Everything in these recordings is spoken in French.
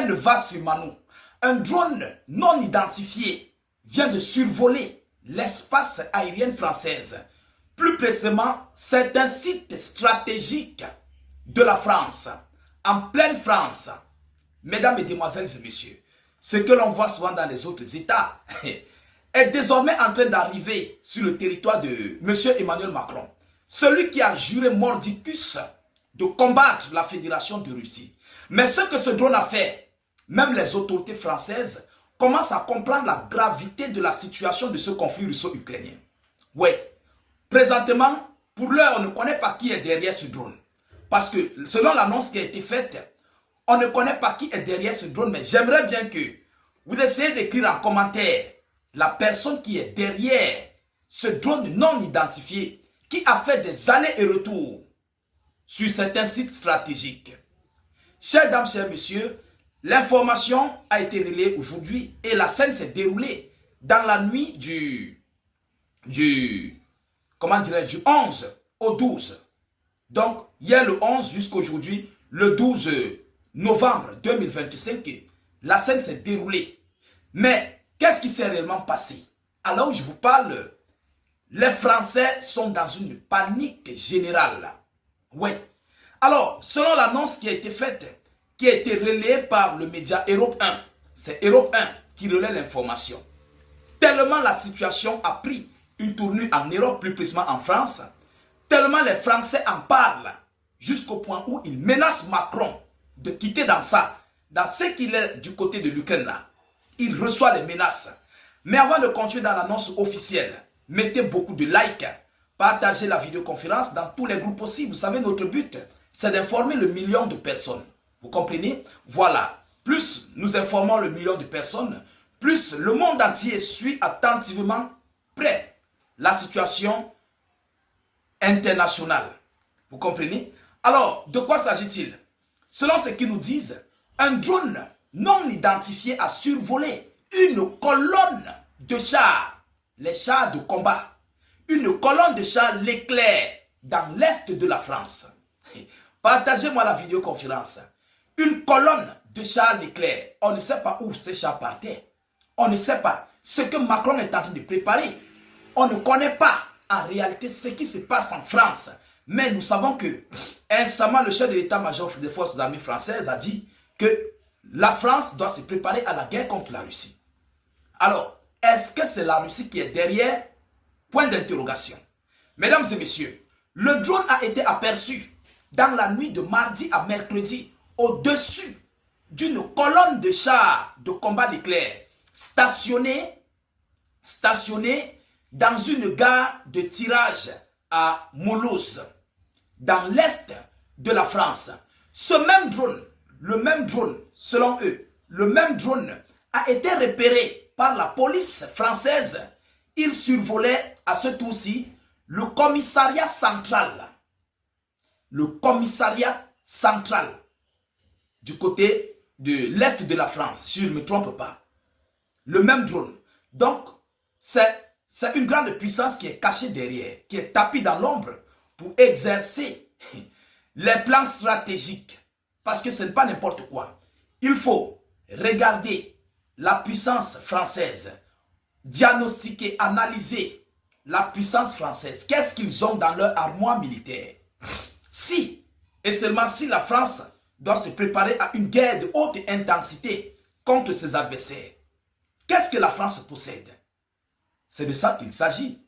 pleine vaste sur Manu, un drone non identifié vient de survoler l'espace aérien française. Plus précisément, c'est un site stratégique de la France, en pleine France. Mesdames, Mesdemoiselles et Messieurs, ce que l'on voit souvent dans les autres États est désormais en train d'arriver sur le territoire de M. Emmanuel Macron, celui qui a juré mordicus de combattre la Fédération de Russie. Mais ce que ce drone a fait, même les autorités françaises commencent à comprendre la gravité de la situation de ce conflit russo-ukrainien. Oui, présentement, pour l'heure, on ne connaît pas qui est derrière ce drone. Parce que selon l'annonce qui a été faite, on ne connaît pas qui est derrière ce drone, mais j'aimerais bien que vous essayez d'écrire en commentaire la personne qui est derrière ce drone non identifié qui a fait des allers et retours sur certains sites stratégiques. Chers dames, chers messieurs, l'information a été relayée aujourd'hui et la scène s'est déroulée dans la nuit du 11 au 12. Donc, hier le 11 jusqu'aujourd'hui, le 12 novembre 2025, la scène s'est déroulée. Mais, qu'est-ce qui s'est réellement passé? Alors, je vous parle, les Français sont dans une panique générale. Oui. Alors, selon l'annonce qui a été faite, qui a été relayée par le média Europe 1, c'est Europe 1 qui relaie l'information. Tellement la situation a pris une tournure en Europe, plus précisément en France, tellement les Français en parlent, jusqu'au point où ils menacent Macron de quitter dans ce qu'il est du côté de l'Ukraine là. Il reçoit les menaces. Mais avant de continuer dans l'annonce officielle, mettez beaucoup de likes, partagez la vidéoconférence dans tous les groupes possibles. Vous savez, notre but, c'est d'informer le million de personnes. Vous comprenez? Voilà. Plus nous informons le million de personnes, plus le monde entier suit attentivement près la situation internationale. Vous comprenez? Alors, de quoi s'agit-il? Selon ce qu'ils nous disent, un drone non identifié a survolé une colonne de chars, les chars de combat. Une colonne de chars Leclerc dans l'est de la France. Partagez-moi la vidéoconférence. Une colonne de chars Leclerc. On ne sait pas où ces chars partaient. On ne sait pas ce que Macron est en train de préparer. On ne connaît pas en réalité ce qui se passe en France. Mais nous savons que, récemment, le chef de l'état-major des forces armées françaises a dit que la France doit se préparer à la guerre contre la Russie. Alors, est-ce que c'est la Russie qui est derrière? Point d'interrogation. Mesdames et messieurs, le drone a été aperçu dans la nuit de mardi à mercredi au-dessus d'une colonne de chars de combat Leclerc stationnée dans une gare de tirage à Mulhouse, dans l'est de la France. Ce même drone, le même drone, selon eux, le même drone a été repéré par la police française. Il survolait à ce tour-ci le commissariat central. Le commissariat central du côté de l'est de la France, si je ne me trompe pas. Le même drone. Donc, c'est une grande puissance qui est cachée derrière, qui est tapie dans l'ombre pour exercer les plans stratégiques. Parce que ce n'est pas n'importe quoi. Il faut regarder la puissance française, diagnostiquer, analyser la puissance française. Qu'est-ce qu'ils ont dans leur armoire militaire? Si, et seulement si la France doit se préparer à une guerre de haute intensité contre ses adversaires, qu'est-ce que la France possède? C'est de ça qu'il s'agit.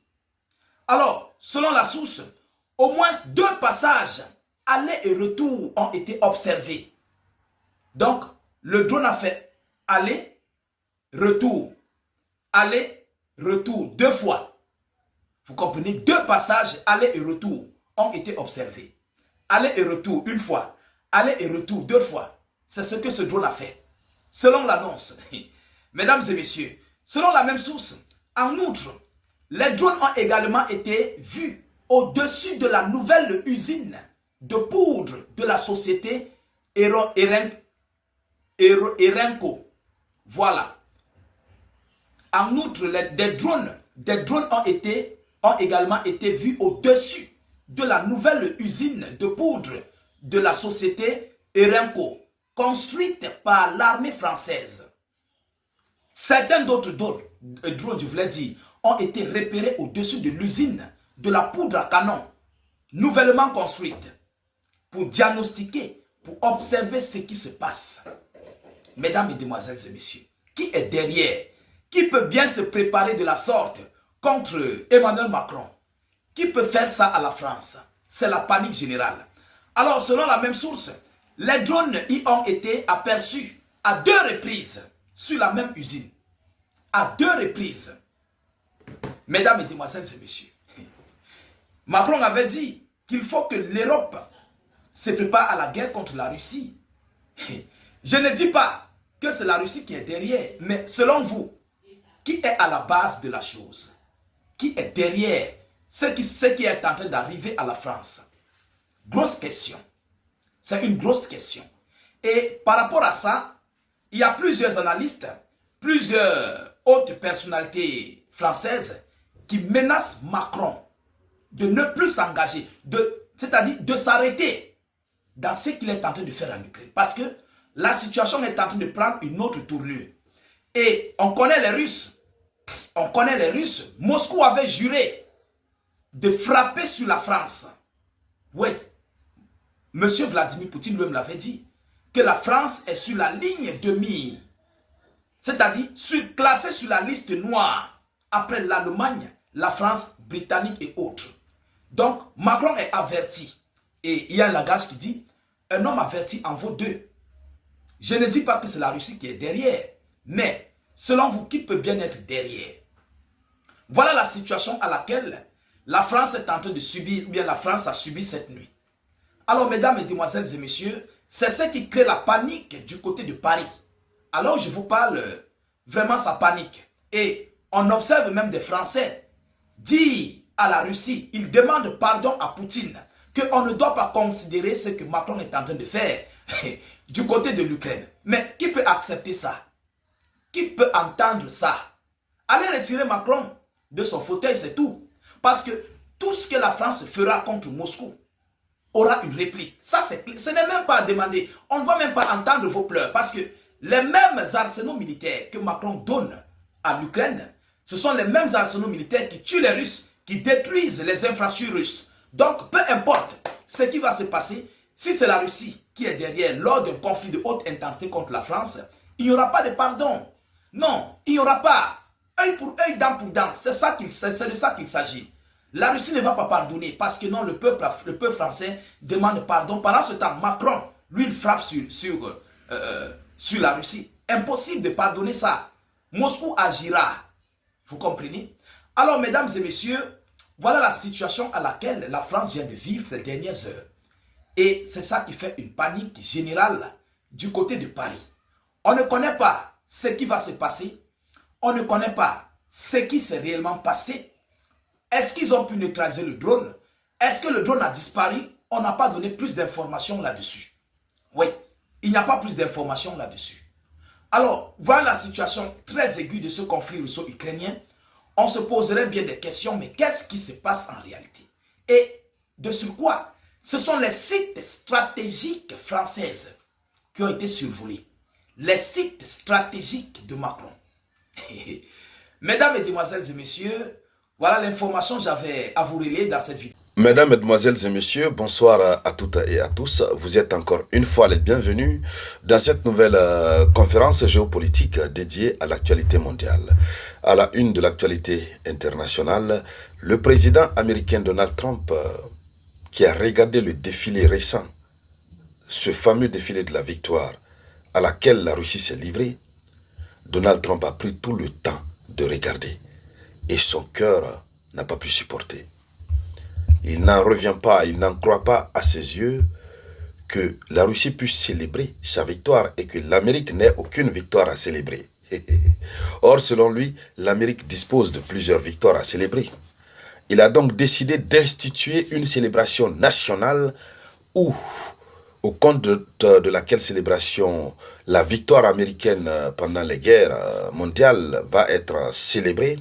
Alors, selon la source, au moins 2 passages aller et retour ont été observés. Donc, le drone a fait aller, retour, 2 fois. Vous comprenez? 2 passages aller et retour ont été observés. Aller et retour 1 fois, aller et retour 2 fois. C'est ce que ce drone a fait. Selon l'annonce, mesdames et messieurs, selon la même source, en outre, les drones ont également été vus au-dessus de la nouvelle usine de poudre de la société Erenco. Voilà. En outre, des drones ont également été vus au-dessus de la nouvelle usine de poudre de la société Erenco, construites par l'armée française. Certains d'autres drones, je voulais dire, ont été repérés au-dessus de l'usine de la poudre à canon, nouvellement construite, pour diagnostiquer, pour observer ce qui se passe. Mesdames, Mesdemoiselles et Messieurs, qui est derrière? Qui peut bien se préparer de la sorte contre Emmanuel Macron? Qui peut faire ça à la France? C'est la panique générale. Alors, selon la même source, les drones y ont été aperçus à 2 reprises sur la même usine. À 2 reprises. Mesdames, Mesdemoiselles et Messieurs, Macron avait dit qu'il faut que l'Europe se prépare à la guerre contre la Russie. Je ne dis pas que c'est la Russie qui est derrière, mais selon vous, qui est à la base de la chose? Qui est derrière ce qui est en train d'arriver à la France? Grosse question. C'est une grosse question. Et par rapport à ça, il y a plusieurs analystes, plusieurs hautes personnalités françaises qui menacent Macron de ne plus s'engager, c'est-à-dire de s'arrêter dans ce qu'il est en train de faire en Ukraine. Parce que la situation est en train de prendre une autre tournure. Et on connaît les Russes. On connaît les Russes. Moscou avait juré de frapper sur la France. Oui. Monsieur Vladimir Poutine lui-même l'avait dit. Que la France est sur la ligne de mire. C'est-à-dire classée sur la liste noire. Après l'Allemagne, la France, Britannique et autres. Donc, Macron est averti. Et il y a un langage qui dit, un homme averti en vaut 2. Je ne dis pas que c'est la Russie qui est derrière. Mais, selon vous, qui peut bien être derrière? Voilà la situation à laquelle la France est en train de subir, ou bien la France a subi cette nuit. Alors, mesdames, mesdemoiselles et messieurs, c'est ce qui crée la panique du côté de Paris. Alors, je vous parle vraiment sa panique. Et on observe même des Français dire à la Russie, ils demandent pardon à Poutine, qu'on ne doit pas considérer ce que Macron est en train de faire du côté de l'Ukraine. Mais qui peut accepter ça? Qui peut entendre ça? Allez retirer Macron de son fauteuil, c'est tout. Parce que tout ce que la France fera contre Moscou aura une réplique. Ça, ce n'est même pas à demander. On ne va même pas entendre vos pleurs. Parce que les mêmes arsenaux militaires que Macron donne à l'Ukraine, ce sont les mêmes arsenaux militaires qui tuent les Russes, qui détruisent les infrastructures russes. Donc, peu importe ce qui va se passer, si c'est la Russie qui est derrière lors d'un conflit de haute intensité contre la France, il n'y aura pas de pardon. Non, il n'y aura pas. Œil pour œil, dent pour dent. C'est de ça qu'il s'agit. La Russie ne va pas pardonner parce que non, le peuple français demande pardon. Pendant ce temps, Macron, lui, il frappe sur la Russie. Impossible de pardonner ça. Moscou agira. Vous comprenez? Alors, mesdames et messieurs, voilà la situation à laquelle la France vient de vivre ces dernières heures. Et c'est ça qui fait une panique générale du côté de Paris. On ne connaît pas ce qui va se passer. On ne connaît pas ce qui s'est réellement passé. Est-ce qu'ils ont pu neutraliser le drone? Est-ce que le drone a disparu? On n'a pas donné plus d'informations là-dessus. Oui, il n'y a pas plus d'informations là-dessus. Alors, voilà la situation très aiguë de ce conflit russo-ukrainien. On se poserait bien des questions, mais qu'est-ce qui se passe en réalité? Et de sur quoi? Ce sont les sites stratégiques françaises qui ont été survolés. Les sites stratégiques de Macron. Mesdames, Mesdemoiselles et Messieurs, voilà l'information que j'avais à vous relayer dans cette vidéo. Mesdames, Mesdemoiselles et Messieurs, bonsoir à toutes et à tous. Vous êtes encore une fois les bienvenus dans cette nouvelle conférence géopolitique dédiée à l'actualité mondiale. À la une de l'actualité internationale, le président américain Donald Trump, qui a regardé le défilé récent, ce fameux défilé de la victoire à laquelle la Russie s'est livrée, Donald Trump a pris tout le temps de regarder et son cœur n'a pas pu supporter. Il n'en revient pas, il n'en croit pas à ses yeux que la Russie puisse célébrer sa victoire et que l'Amérique n'ait aucune victoire à célébrer. Or, selon lui, l'Amérique dispose de plusieurs victoires à célébrer. Il a donc décidé d'instituer une célébration nationale où, au compte de laquelle célébration la victoire américaine pendant les guerres mondiales va être célébrée,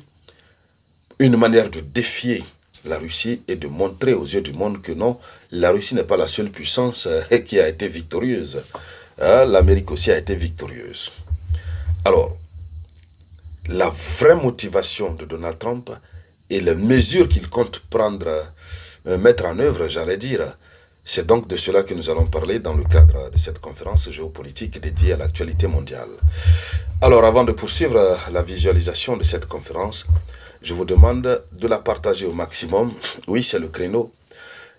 une manière de défier la Russie et de montrer aux yeux du monde que non, la Russie n'est pas la seule puissance qui a été victorieuse l'Amérique aussi a été victorieuse. Alors, la vraie motivation de Donald Trump et les mesures qu'il compte prendre, mettre en œuvre, j'allais dire, c'est donc de cela que nous allons parler dans le cadre de cette conférence géopolitique dédiée à l'actualité mondiale. Alors, avant de poursuivre la visualisation de cette conférence, je vous demande de la partager au maximum. Oui, c'est le créneau.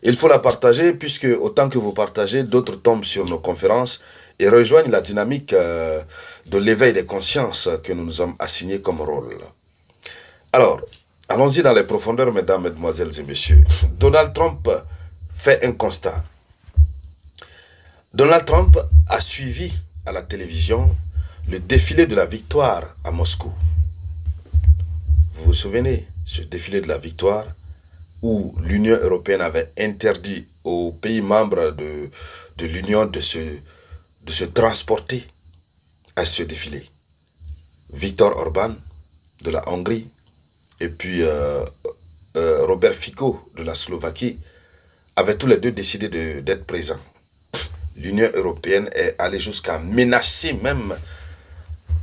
Il faut la partager puisque autant que vous partagez, d'autres tombent sur nos conférences et rejoignent la dynamique de l'éveil des consciences que nous nous sommes assignés comme rôle. Alors, allons-y dans les profondeurs, mesdames, mesdemoiselles et messieurs. Donald Trump fait un constat. Donald Trump a suivi à la télévision le défilé de la victoire à Moscou. Vous vous souvenez, ce défilé de la victoire où l'Union européenne avait interdit aux pays membres de l'Union de se transporter à ce défilé. Viktor Orban de la Hongrie et puis Robert Fico de la Slovaquie avaient tous les deux décidé d'être présents. L'Union européenne est allée jusqu'à menacer même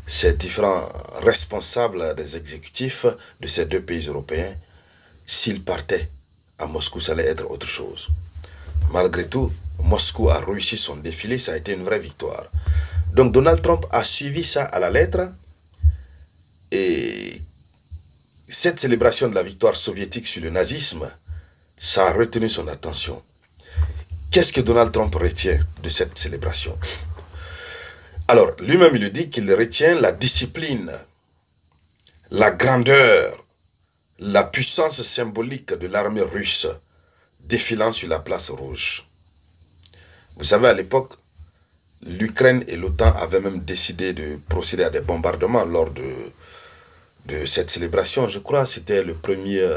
ces différents responsables des exécutifs de ces deux pays européens. S'ils partaient à Moscou, ça allait être autre chose. Malgré tout, Moscou a réussi son défilé, ça a été une vraie victoire. Donc Donald Trump a suivi ça à la lettre et cette célébration de la victoire soviétique sur le nazisme, ça a retenu son attention. Qu'est-ce que Donald Trump retient de cette célébration? Alors, lui-même, il dit qu'il retient la discipline, la grandeur, la puissance symbolique de l'armée russe défilant sur la place rouge. Vous savez, à l'époque, l'Ukraine et l'OTAN avaient même décidé de procéder à des bombardements lors de cette célébration. Je crois que c'était le premier...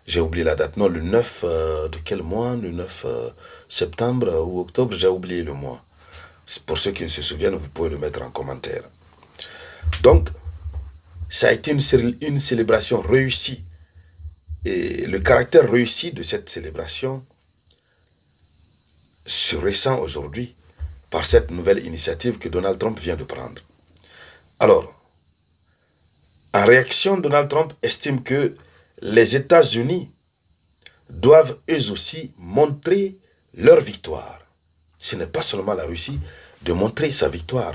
j'ai oublié la date, non, le 9 de quel mois? Le 9 septembre ou octobre, j'ai oublié le mois. Pour ceux qui se souviennent, vous pouvez le mettre en commentaire. Donc, ça a été une célébration réussie. Et le caractère réussi de cette célébration se ressent aujourd'hui par cette nouvelle initiative que Donald Trump vient de prendre. Alors, en réaction, Donald Trump estime que les États-Unis doivent eux aussi montrer leur victoire. Ce n'est pas seulement la Russie de montrer sa victoire.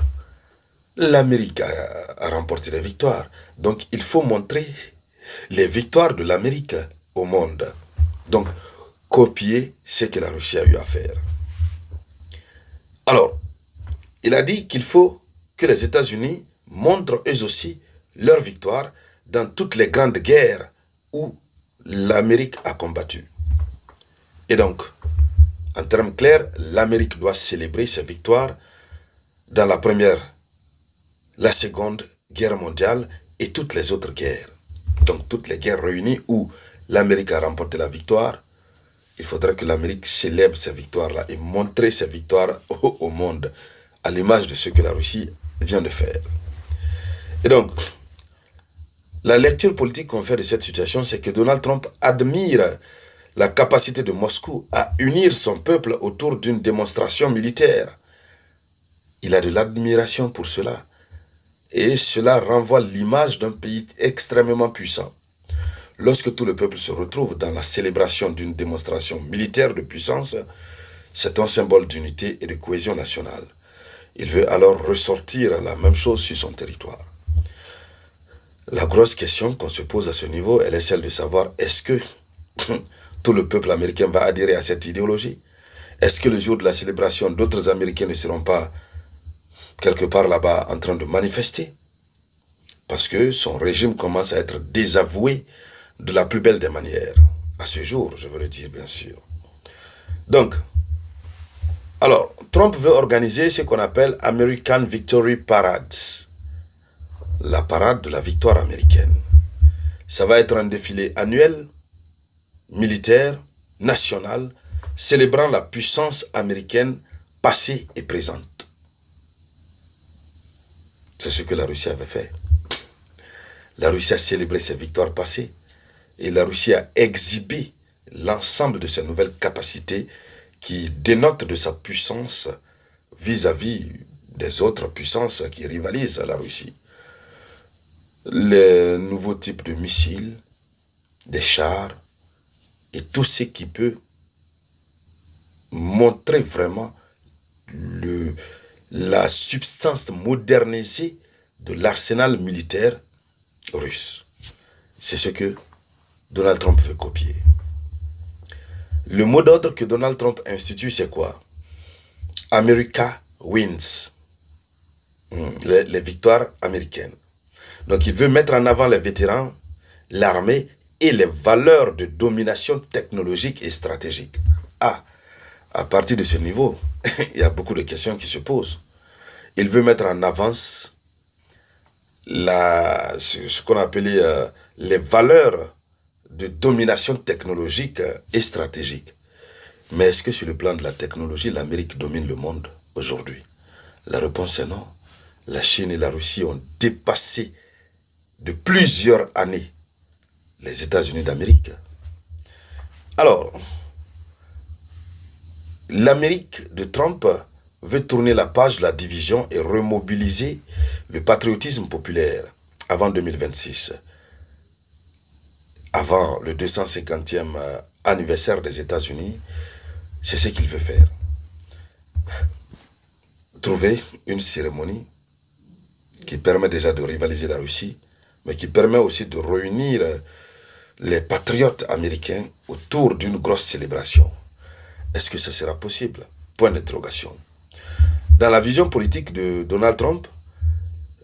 L'Amérique a remporté des victoires. Donc il faut montrer les victoires de l'Amérique au monde. Donc copier ce que la Russie a eu à faire. Alors, il a dit qu'il faut que les États-Unis montrent eux aussi leur victoire dans toutes les grandes guerres où l'Amérique a combattu. Et donc, en termes clairs, l'Amérique doit célébrer ses victoires dans la première, la seconde guerre mondiale et toutes les autres guerres. Donc, toutes les guerres réunies où l'Amérique a remporté la victoire, il faudrait que l'Amérique célèbre ces victoires-là et montre ces victoires au monde, à l'image de ce que la Russie vient de faire. Et donc, la lecture politique qu'on fait de cette situation, c'est que Donald Trump admire la capacité de Moscou à unir son peuple autour d'une démonstration militaire. Il a de l'admiration pour cela. Et cela renvoie l'image d'un pays extrêmement puissant. Lorsque tout le peuple se retrouve dans la célébration d'une démonstration militaire de puissance, c'est un symbole d'unité et de cohésion nationale. Il veut alors ressortir la même chose sur son territoire. La grosse question qu'on se pose à ce niveau, elle est celle de savoir est-ce que tout le peuple américain va adhérer à cette idéologie? Est-ce que le jour de la célébration, d'autres Américains ne seront pas quelque part là-bas en train de manifester? Parce que son régime commence à être désavoué de la plus belle des manières. À ce jour, je veux le dire bien sûr. Donc, alors, Trump veut organiser ce qu'on appelle American Victory Parade. La parade de la victoire américaine. Ça va être un défilé annuel, militaire, national, célébrant la puissance américaine passée et présente. C'est ce que la Russie avait fait. La Russie a célébré ses victoires passées et la Russie a exhibé l'ensemble de ses nouvelles capacités qui dénotent de sa puissance vis-à-vis des autres puissances qui rivalisent à la Russie. Les nouveaux types de missiles, des chars et tout ce qui peut montrer vraiment la substance modernisée de l'arsenal militaire russe. C'est ce que Donald Trump veut copier. Le mot d'ordre que Donald Trump institue, c'est quoi? America wins. Les victoires américaines. Donc il veut mettre en avant les vétérans, l'armée et les valeurs de domination technologique et stratégique. À partir de ce niveau, il y a beaucoup de questions qui se posent. Il veut mettre en avance ce qu'on appelait les valeurs de domination technologique et stratégique. Mais est-ce que sur le plan de la technologie, l'Amérique domine le monde aujourd'hui? La réponse est non. La Chine et la Russie ont dépassé de plusieurs années les États-Unis d'Amérique. Alors, l'Amérique de Trump veut tourner la page de la division et remobiliser le patriotisme populaire avant 2026, avant le 250e anniversaire des États-Unis. C'est ce qu'il veut faire. Trouver une cérémonie qui permet déjà de rivaliser la Russie, mais qui permet aussi de réunir les patriotes américains autour d'une grosse célébration. Est-ce que ça sera possible? Point d'interrogation. Dans la vision politique de Donald Trump,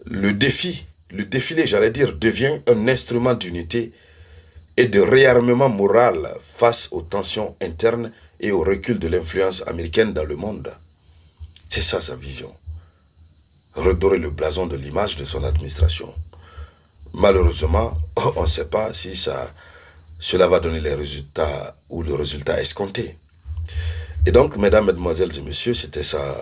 le défilé, j'allais dire, devient un instrument d'unité et de réarmement moral face aux tensions internes et au recul de l'influence américaine dans le monde. C'est ça sa vision. Redorer le blason de l'image de son administration. Malheureusement, on ne sait pas si cela va donner les résultats ou le résultat escompté. Et donc, mesdames, mesdemoiselles et messieurs, c'était ça.